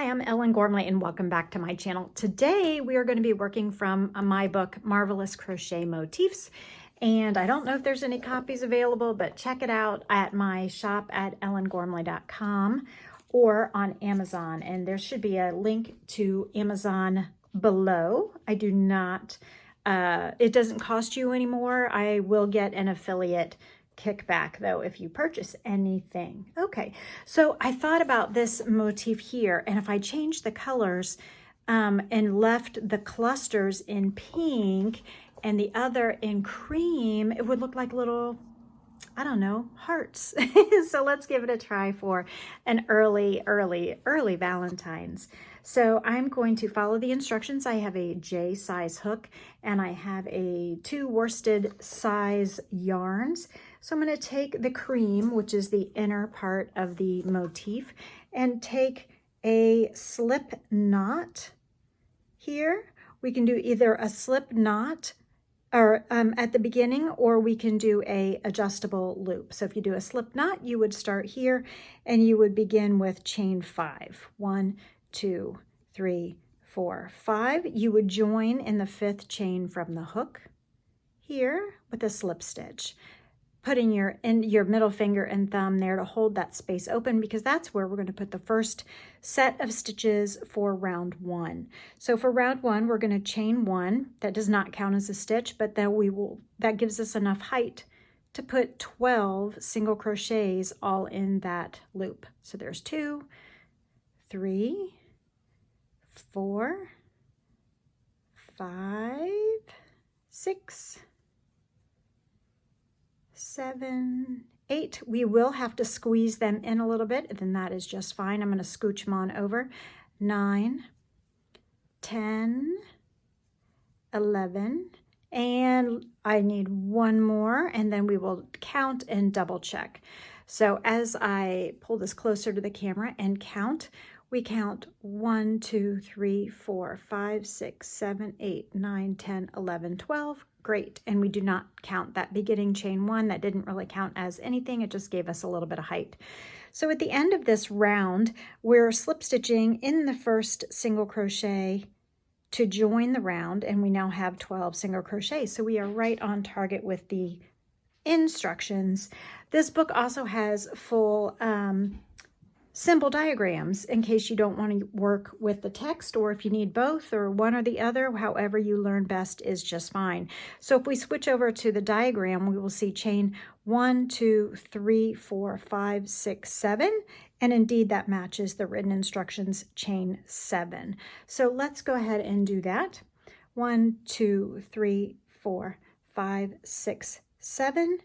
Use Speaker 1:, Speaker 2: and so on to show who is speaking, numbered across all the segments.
Speaker 1: Hi, I'm Ellen Gormley and welcome back to my channel. Today we are going to be working from my book, Marvelous Crochet Motifs. And I don't know if there's any copies available, but check it out at my shop at ellengormley.com or on Amazon. And there should be a link to Amazon below. I do not, it doesn't cost you anymore. I will get an affiliate kickback though if you purchase anything. Okay, so I thought about this motif here, and if I change the colors and left the clusters in pink and the other in cream, it would look like little, I don't know, hearts. So let's give it a try for an early Valentine's. So I'm going to follow the instructions. I have a J size hook and I have a 2 worsted size yarns. So I'm going to take the cream, which is the inner part of the motif, and take a slip knot here. We can do either a slip knot or at the beginning, or we can do a adjustable loop. So if you do a slip knot, you would start here and you would begin with chain 5. 1, 2, 3, 4, 5. You would join in the 5th chain from the hook here with a slip stitch, putting your middle finger and thumb there to hold that space open, because that's where we're going to put the first set of stitches for round 1. So for round 1, we're going to chain 1. That does not count as a stitch, but then that gives us enough height to put 12 single crochets all in that loop. So there's 2, 3, 4, 5, 6, 7, 8. We will have to squeeze them in a little bit, and then that is just fine. I'm going to scooch them on over. 9, 10, 11, and I need one more, and then we will count and double check. So as I pull this closer to the camera and count, we count 1, 2, 3, 4, 5, 6, 7, 8, 9, 10, 11, 12. Great. And we do not count that beginning chain 1. That didn't really count as anything. It just gave us a little bit of height. So at the end of this round, we're slip stitching in the first single crochet to join the round, and we now have 12 single crochets. So we are right on target with the instructions. This book also has full symbol diagrams in case you don't want to work with the text, or if you need both or one or the other, however you learn best is just fine. So if we switch over to the diagram, we will see chain 1, 2, 3, 4, 5, 6, 7, and indeed that matches the written instructions, chain 7. So let's go ahead and do that. 1, 2, 3, 4, 5, 6, 7.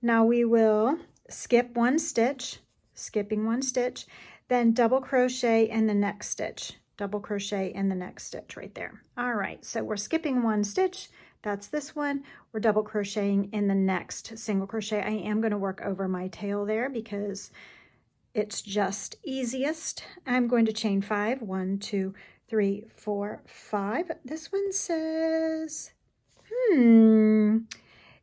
Speaker 1: Now we will skip one stitch, skipping one stitch, then double crochet in the next stitch, double crochet in the next stitch right there. All right, so we're skipping one stitch. That's this one. We're double crocheting in the next single crochet. I am going to work over my tail there because it's just easiest. I'm going to chain 5. 1, 2, 3, 4, 5. This one says,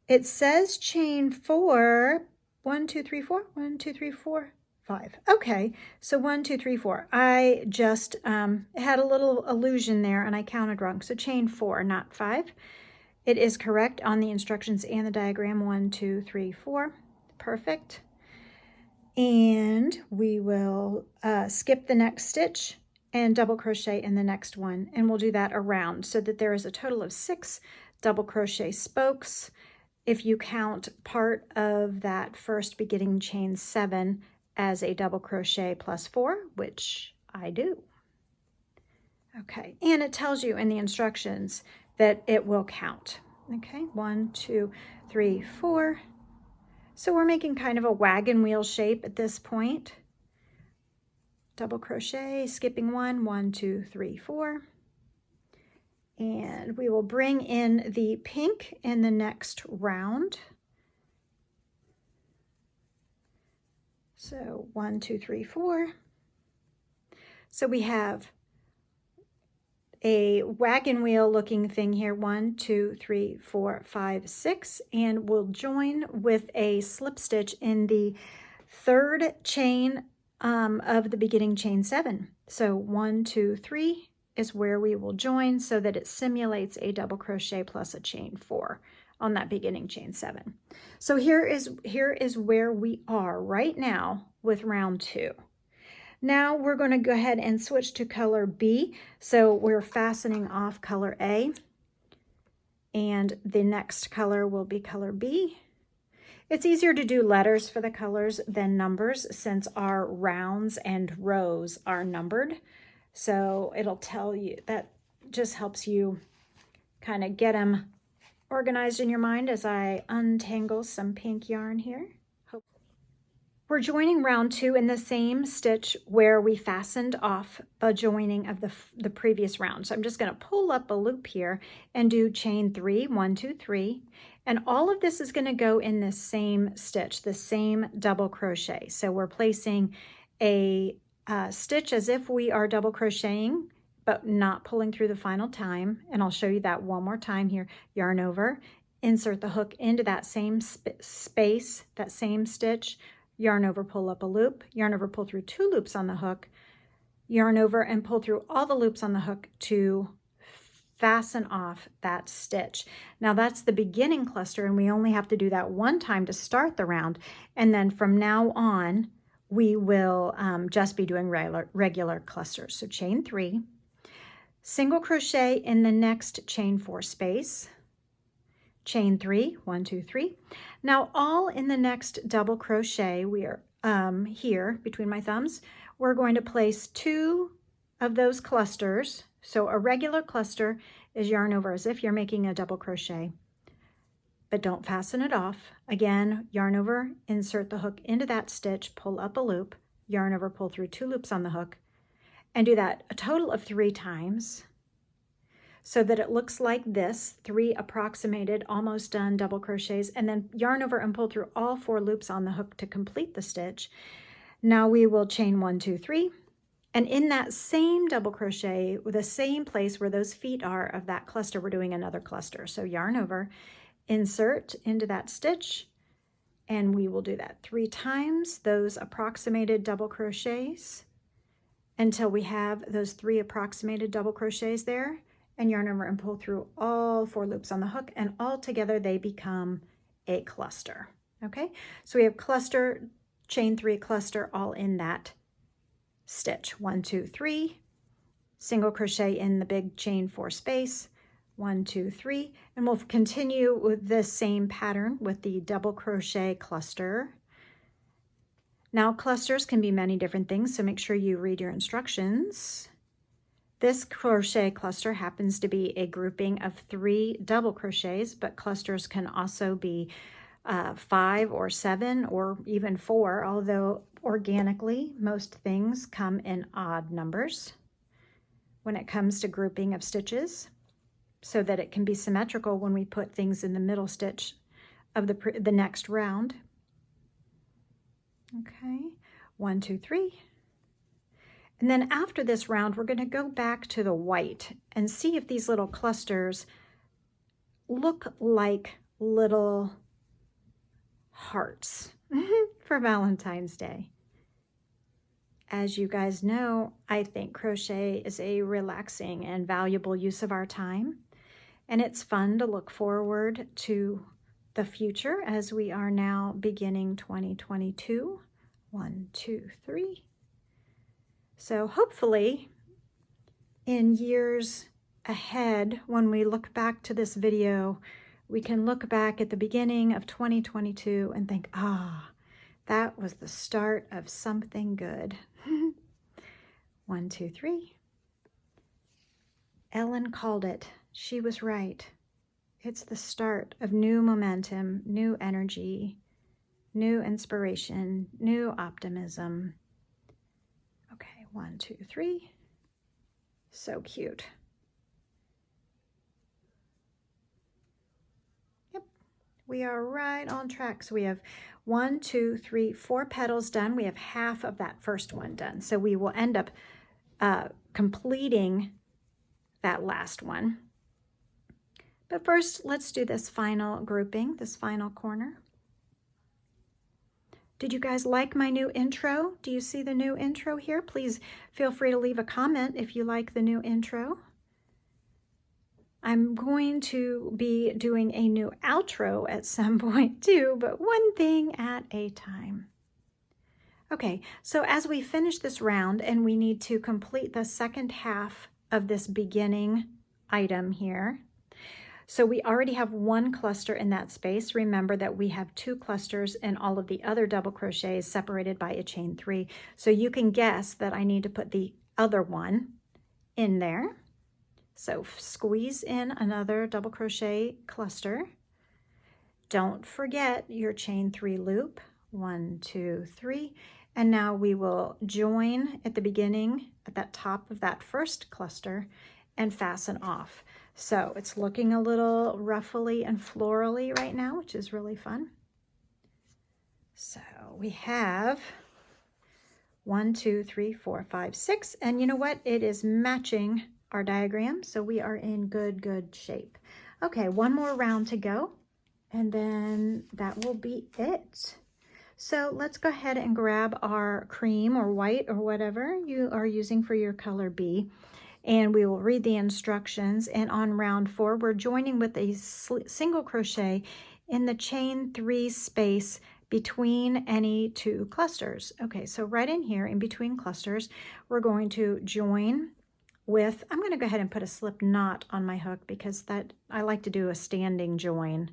Speaker 1: it says chain 4. 1, 2, 3, 4. 1, 2, 3, 4. 5. Okay, so 1, 2, 3, 4. I just had a little illusion there and I counted wrong. So chain 4, not 5. It is correct on the instructions and the diagram. 1, 2, 3, 4. Perfect. And we will skip the next stitch and double crochet in the next one. And we'll do that around so that there is a total of 6 double crochet spokes. If you count part of that first beginning chain 7 as a double crochet plus 4, which I do. Okay, and it tells you in the instructions that it will count. Okay, 1, 2, 3, 4. So we're making kind of a wagon wheel shape at this point. Double crochet, skipping 1, 1, 2, 3, 4. And we will bring in the pink in the next round. So 1, 2, 3, 4. So we have a wagon wheel looking thing here. 1, 2, 3, 4, 5, 6. And we'll join with a slip stitch in the 3rd chain of the beginning chain 7. So 1, 2, 3 is where we will join so that it simulates a double crochet plus a chain 4 on that beginning chain 7. So here is where we are right now with round 2. Now we're going to go ahead and switch to color B. So we're fastening off color A, and the next color will be color B. It's easier to do letters for the colors than numbers since our rounds and rows are numbered. So it'll tell you, that just helps you kind of get them organized in your mind as I untangle some pink yarn here. We're joining round 2 in the same stitch where we fastened off the joining of the previous round. So I'm just going to pull up a loop here and do chain 3, 1, 2, 3. And all of this is going to go in the same stitch, the same double crochet. So we're placing a stitch as if we are double crocheting, but not pulling through the final time. And I'll show you that one more time here. Yarn over, insert the hook into that same space, that same stitch, yarn over, pull up a loop, yarn over, pull through 2 loops on the hook, yarn over and pull through all the loops on the hook to fasten off that stitch. Now that's the beginning cluster, and we only have to do that one time to start the round. And then from now on, we will just be doing regular clusters. So chain 3, single crochet in the next chain 4 space, chain 3, 1, 2, 3. Now all in the next double crochet, we are here between my thumbs, we're going to place 2 of those clusters. So a regular cluster is yarn over as if you're making a double crochet, but don't fasten it off. Again, yarn over, insert the hook into that stitch, pull up a loop, yarn over, pull through 2 loops on the hook, and do that a total of 3 times. So that it looks like this, 3 approximated, almost done double crochets, and then yarn over and pull through all 4 loops on the hook to complete the stitch. Now we will chain 1, 2, 3, and in that same double crochet, with the same place where those feet are of that cluster, we're doing another cluster. So yarn over, insert into that stitch, and we will do that 3 times, those approximated double crochets, until we have those 3 approximated double crochets there, and yarn over and pull through all 4 loops on the hook, and all together they become a cluster. Okay, so we have cluster, chain 3, cluster, all in that stitch. 1, 2, 3, single crochet in the big chain 4 space, 1, 2, 3, and we'll continue with the same pattern with the double crochet cluster. Now clusters can be many different things, so make sure you read your instructions. This crochet cluster happens to be a grouping of 3 double crochets, but clusters can also be 5 or 7 or even 4, although organically most things come in odd numbers when it comes to grouping of stitches, so that it can be symmetrical when we put things in the middle stitch of the next round. Okay, 1, 2, 3. And then after this round, we're going to go back to the white and see if these little clusters look like little hearts for Valentine's Day. As you guys know, I think crochet is a relaxing and valuable use of our time. And it's fun to look forward to the future as we are now beginning 2022. 1, 2, 3. So hopefully in years ahead, when we look back to this video, we can look back at the beginning of 2022 and think, that was the start of something good. 1, 2, 3. Ellen called it. She was right. It's the start of new momentum, new energy, new inspiration, new optimism. Okay, 1, 2, 3. So cute. Yep, we are right on track. So we have 1, 2, 3, 4 petals done. We have half of that first one done. So we will end up completing that last one. But first, let's do this final grouping, this final corner. Did you guys like my new intro? Do you see the new intro here? Please feel free to leave a comment if you like the new intro. I'm going to be doing a new outro at some point too, but one thing at a time. Okay, so as we finish this round and we need to complete the second half of this beginning item here. So we already have one cluster in that space. Remember that we have 2 clusters and all of the other double crochets separated by a chain 3. So you can guess that I need to put the other one in there. So squeeze in another double crochet cluster. Don't forget your chain 3 loop. 1, 2, 3. And now we will join at the beginning at that top of that first cluster and fasten off. So it's looking a little ruffly and florally right now, which is really fun. So we have 1, 2, 3, 4, 5, 6. And you know what? It is matching our diagram, so we are in good shape. Okay, one more round to go, and then that will be it. So let's go ahead and grab our cream or white or whatever you are using for your color B, and we will read the instructions. And on round 4, we're joining with a single crochet in the chain 3 space between any 2 clusters. Okay, so right in here in between clusters, we're going to join with, I'm going to go ahead and put a slip knot on my hook because that I like to do a standing join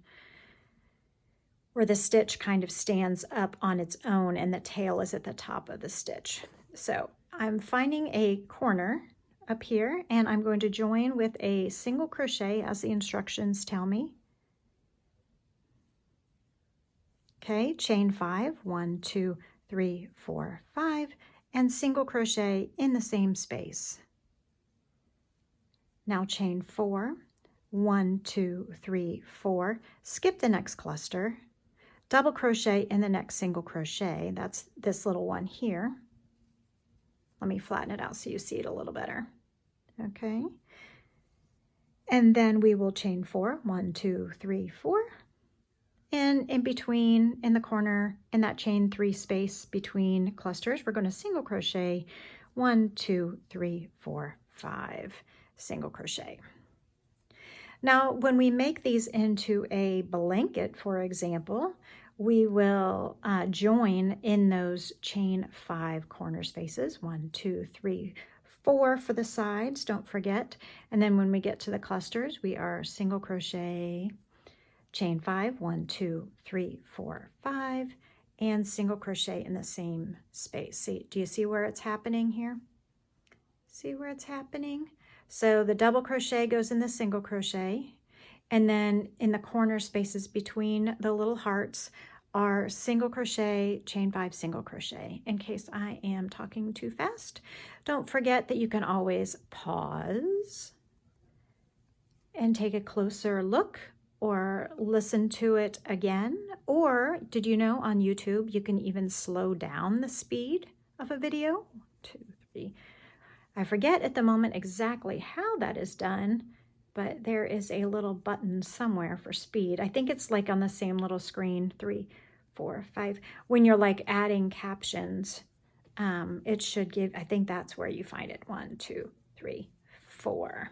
Speaker 1: where the stitch kind of stands up on its own and the tail is at the top of the stitch. So I'm finding a corner up here and I'm going to join with a single crochet as the instructions tell me. Okay, chain 5, 1, 2, 3, 4, 5, and single crochet in the same space. Now chain 4, 1, 2, 3, 4, skip the next cluster, double crochet in the next single crochet. That's this little one here. Let me flatten it out so you see it a little better. Okay. And then we will chain 4, 1, 2, 3, 4. And in between, in the corner, in that chain 3 space between clusters, we're going to single crochet 1, 2, 3, 4, 5. Single crochet. Now, when we make these into a blanket, for example, we will join in those chain 5 corner spaces, 1, 2, 3, 4 for the sides, don't forget. And then when we get to the clusters, we are single crochet, chain 5, 1, 2, 3, 4, 5, and single crochet in the same space. See, do you see where it's happening here? See where it's happening? So the double crochet goes in the single crochet, and then in the corner spaces between the little hearts are single crochet, chain 5, single crochet. In case I am talking too fast, don't forget that you can always pause and take a closer look or listen to it again. Or did you know on YouTube you can even slow down the speed of a video? 1, 2, 3. I forget at the moment exactly how that is done, but there is a little button somewhere for speed. I think it's like on the same little screen, 3, 4, 5. When you're like adding captions, it should give, I think that's where you find it. 1, 2, 3, 4.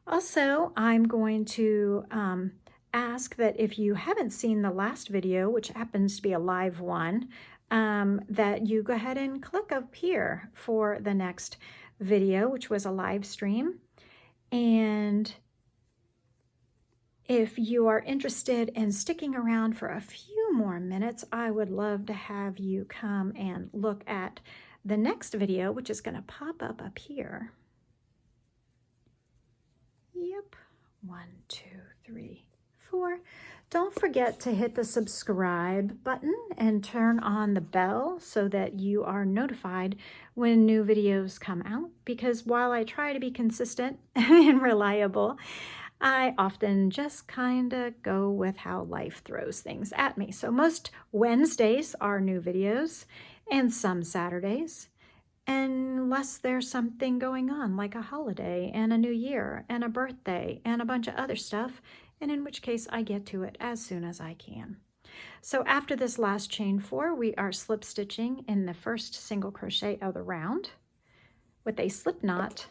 Speaker 1: Also, I'm going to ask that if you haven't seen the last video, which happens to be a live one, that you go ahead and click up here for the next video, which was a live stream. And if you are interested in sticking around for a few more minutes, I would love to have you come and look at the next video, which is going to pop up here. Yep, 1, 2, 3, 4. Don't forget to hit the subscribe button and turn on the bell so that you are notified when new videos come out, because while I try to be consistent and reliable, I often just kind of go with how life throws things at me. So most Wednesdays are new videos and some Saturdays, unless there's something going on like a holiday and a new year and a birthday and a bunch of other stuff, and in which case I get to it as soon as I can. So after this last chain 4, we are slip stitching in the first single crochet of the round. With a slip knot,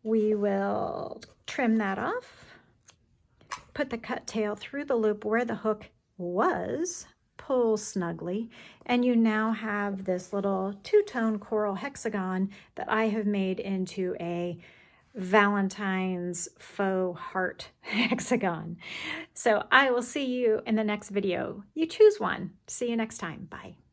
Speaker 1: we will trim that off, put the cut tail through the loop where the hook was, pull snugly, and you now have this little two-tone coral hexagon that I have made into a Valentine's faux heart hexagon. So I will see you in the next video. You choose one. See you next time. Bye.